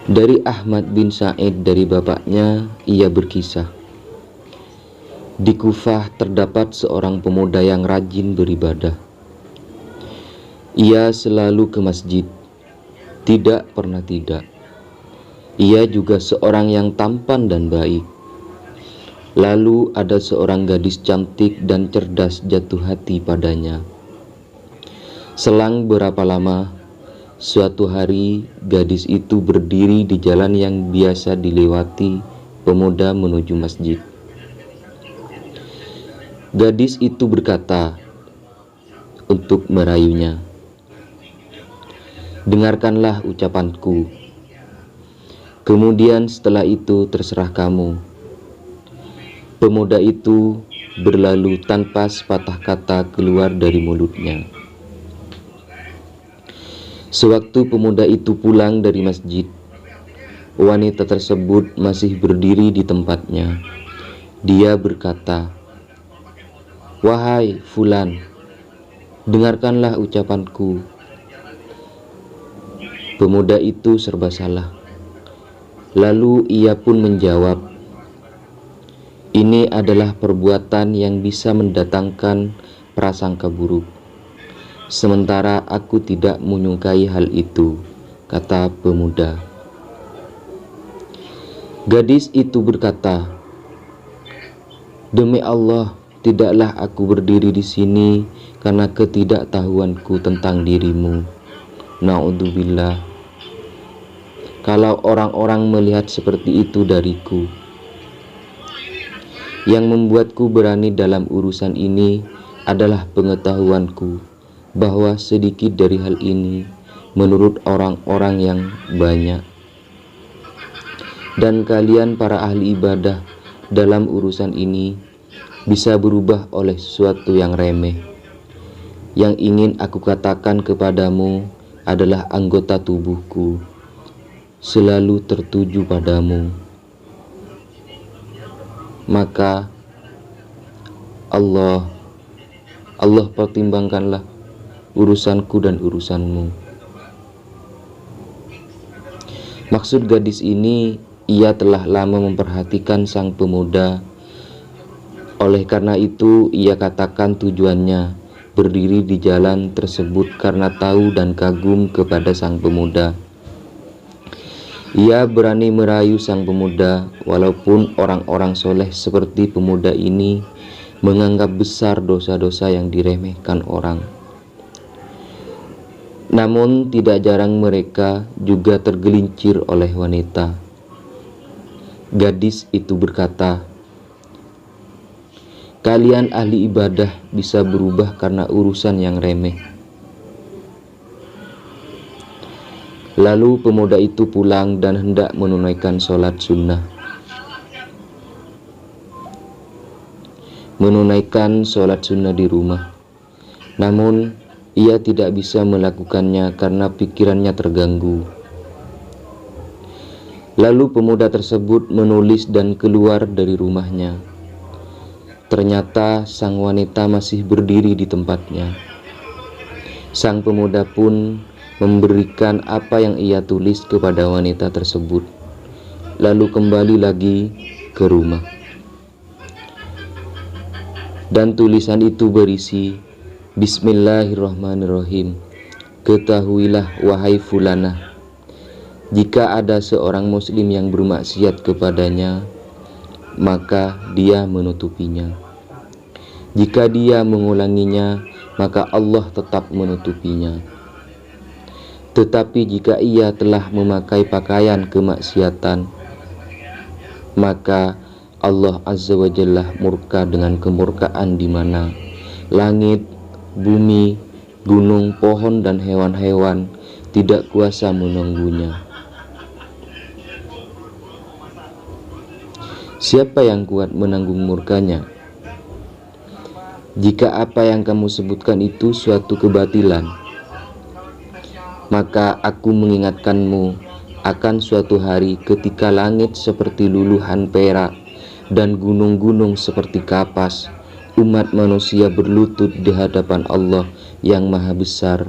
Dari Ahmad bin Sa'id dari bapaknya, ia berkisah, di Kufah terdapat seorang pemuda yang rajin beribadah. Ia selalu ke masjid, tidak pernah tidak. Ia juga seorang yang tampan dan baik. Lalu ada seorang gadis cantik dan cerdas jatuh hati padanya. Selang berapa lama, suatu hari gadis itu berdiri di jalan yang biasa dilewati pemuda menuju masjid. Gadis itu berkata untuk merayunya, "Dengarkanlah ucapanku. Kemudian setelah itu terserah kamu." Pemuda itu berlalu tanpa sepatah kata keluar dari mulutnya. Sewaktu pemuda itu pulang dari masjid, wanita tersebut masih berdiri di tempatnya. Dia berkata, "Wahai Fulan, dengarkanlah ucapanku." Pemuda itu serba salah. Lalu ia pun menjawab, "Ini adalah perbuatan yang bisa mendatangkan prasangka buruk. Sementara aku tidak menyukai hal itu," kata pemuda. Gadis itu berkata, "Demi Allah, tidaklah aku berdiri di sini karena ketidaktahuanku tentang dirimu. Na'udzubillah. Kalau orang-orang melihat seperti itu dariku. Yang membuatku berani dalam urusan ini adalah pengetahuanku bahwa sedikit dari hal ini menurut orang-orang yang banyak. Dan kalian para ahli ibadah dalam urusan ini bisa berubah oleh sesuatu yang remeh. Yang ingin aku katakan kepadamu adalah anggota tubuhku selalu tertuju padamu. Maka Allah pertimbangkanlah urusanku dan urusanmu." Maksud gadis ini, ia telah lama memperhatikan sang pemuda. Oleh karena itu, ia katakan tujuannya berdiri di jalan tersebut karena tahu dan kagum kepada sang pemuda. Ia berani merayu sang pemuda, walaupun orang-orang soleh seperti pemuda ini menganggap besar dosa-dosa yang diremehkan orang. Namun tidak jarang mereka juga tergelincir oleh wanita. Gadis itu berkata, "Kalian ahli ibadah bisa berubah karena urusan yang remeh." Lalu pemuda itu pulang dan hendak menunaikan sholat sunnah. Menunaikan sholat sunnah di rumah. Namun ia tidak bisa melakukannya karena pikirannya terganggu. Lalu pemuda tersebut menulis dan keluar dari rumahnya. Ternyata sang wanita masih berdiri di tempatnya. Sang pemuda pun memberikan apa yang ia tulis kepada wanita tersebut, lalu kembali lagi ke rumah. Dan tulisan itu berisi, "Bismillahirrahmanirrahim. Ketahuilah wahai fulanah, jika ada seorang muslim yang bermaksiat kepadanya, maka dia menutupinya. Jika dia mengulanginya, maka Allah tetap menutupinya. Tetapi jika ia telah memakai pakaian kemaksiatan, maka Allah Azza wa Jalla murka dengan kemurkaan di mana langit, bumi, gunung, pohon, dan hewan-hewan tidak kuasa menunggunya. Siapa yang kuat menanggung murkanya? Jika apa yang kamu sebutkan itu suatu kebatilan, maka aku mengingatkanmu akan suatu hari ketika langit seperti luluhan perak dan gunung-gunung seperti kapas. Umat manusia berlutut di hadapan Allah yang maha besar,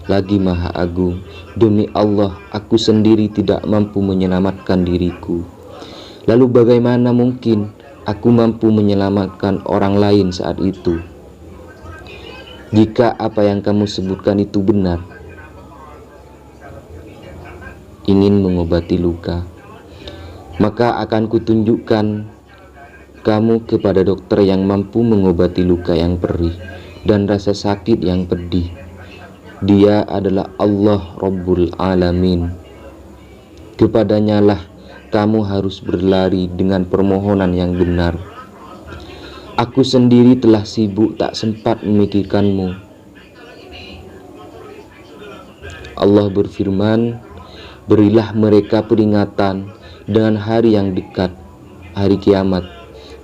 lagi Maha Agung. Demi Allah, aku sendiri tidak mampu menyelamatkan diriku. Lalu bagaimana mungkin aku mampu menyelamatkan orang lain saat itu? Jika apa yang kamu sebutkan itu benar, ingin mengobati luka, maka akan kutunjukkan kamu kepada dokter yang mampu mengobati luka yang perih dan rasa sakit yang pedih. Dia adalah Allah Rabbul Alamin. Kepadanya lah kamu harus berlari dengan permohonan yang benar. Aku sendiri telah sibuk tak sempat memikirkanmu. Allah berfirman, berilah mereka peringatan dengan hari yang dekat, hari kiamat,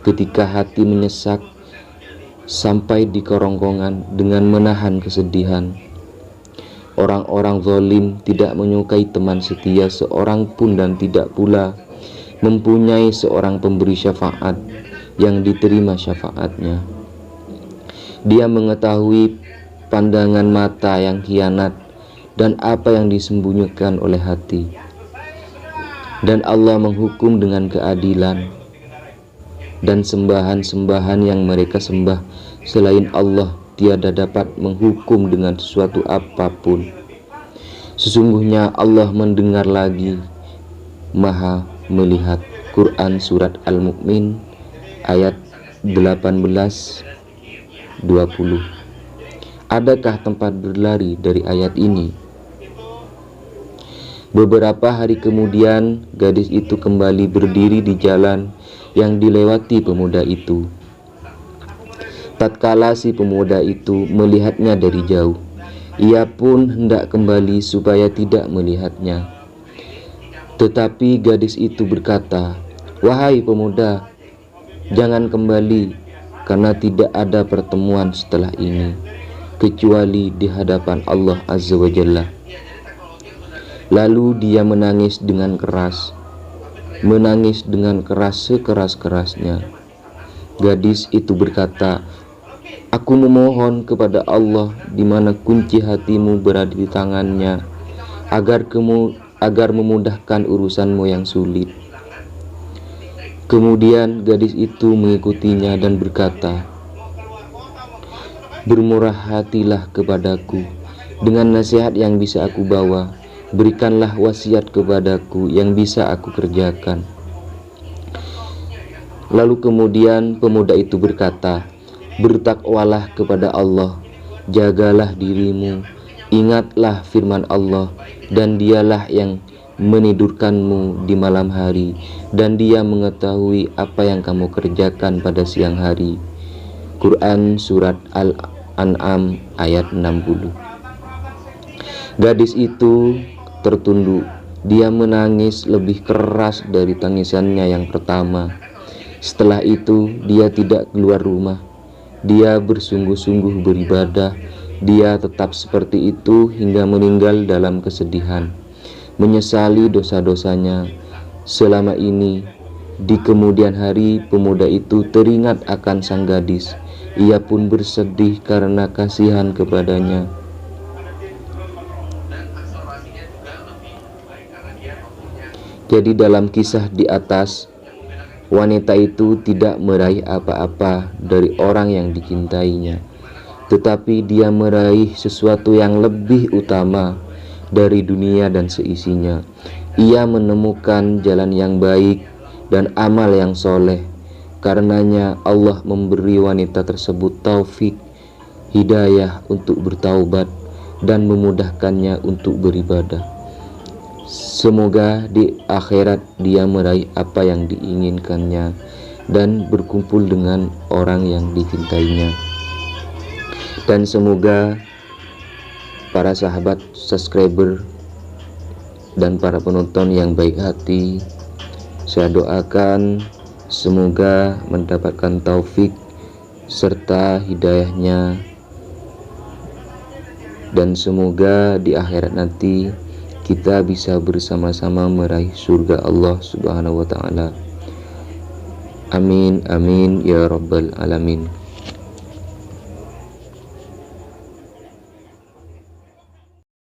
ketika hati menyesak sampai di kerongkongan dengan menahan kesedihan. Orang-orang zalim tidak menyukai teman setia seorang pun dan tidak pula mempunyai seorang pemberi syafaat yang diterima syafaatnya. Dia mengetahui pandangan mata yang khianat dan apa yang disembunyikan oleh hati. Dan Allah menghukum dengan keadilan, dan sembahan-sembahan yang mereka sembah selain Allah tiada dapat menghukum dengan sesuatu apapun. Sesungguhnya Allah mendengar lagi, Maha melihat. Quran Surat Al-Mu'min ayat 18-20. Adakah tempat berlari dari ayat ini? Beberapa hari kemudian, gadis itu kembali berdiri di jalan yang dilewati pemuda itu. Tatkala si pemuda itu melihatnya dari jauh, ia pun hendak kembali supaya tidak melihatnya. Tetapi gadis itu berkata, "Wahai pemuda, jangan kembali, karena tidak ada pertemuan setelah ini, kecuali di hadapan Allah Azza wa Jalla." Lalu dia menangis dengan keras sekeras-kerasnya. Gadis itu berkata, "Aku memohon kepada Allah di mana kunci hatimu berada di tangannya, agar memudahkan urusanmu yang sulit." Kemudian gadis itu mengikutinya dan berkata, "Bermurah hatilah kepadaku dengan nasihat yang bisa aku bawa. Berikanlah wasiat kepadaku yang bisa aku kerjakan." Lalu kemudian pemuda itu berkata, "Bertakwalah kepada Allah, jagalah dirimu, ingatlah firman Allah, dan dialah yang menidurkanmu di malam hari, dan dia mengetahui apa yang kamu kerjakan pada siang hari." Quran Surat Al-An'am ayat 60. Gadis itu tertunduk. Dia menangis lebih keras dari tangisannya yang pertama. Setelah itu dia tidak keluar rumah. Dia bersungguh-sungguh beribadah. Dia tetap seperti itu hingga meninggal dalam kesedihan, menyesali dosa-dosanya selama ini. Di kemudian hari pemuda itu teringat akan sang gadis. Ia pun bersedih karena kasihan kepadanya. Jadi dalam kisah di atas, wanita itu tidak meraih apa-apa dari orang yang dicintainya, tetapi dia meraih sesuatu yang lebih utama dari dunia dan seisinya. Ia menemukan jalan yang baik dan amal yang soleh. Karenanya Allah memberi wanita tersebut taufik, hidayah untuk bertaubat dan memudahkannya untuk beribadah. Semoga di akhirat dia meraih apa yang diinginkannya dan berkumpul dengan orang yang dicintainya. Dan semoga para sahabat, subscriber, dan para penonton yang baik hati, saya doakan semoga mendapatkan taufik serta hidayahnya, dan semoga di akhirat nanti kita bisa bersama-sama meraih surga Allah Subhanahu wa ta'ala. Amin, amin, ya Rabbal Alamin.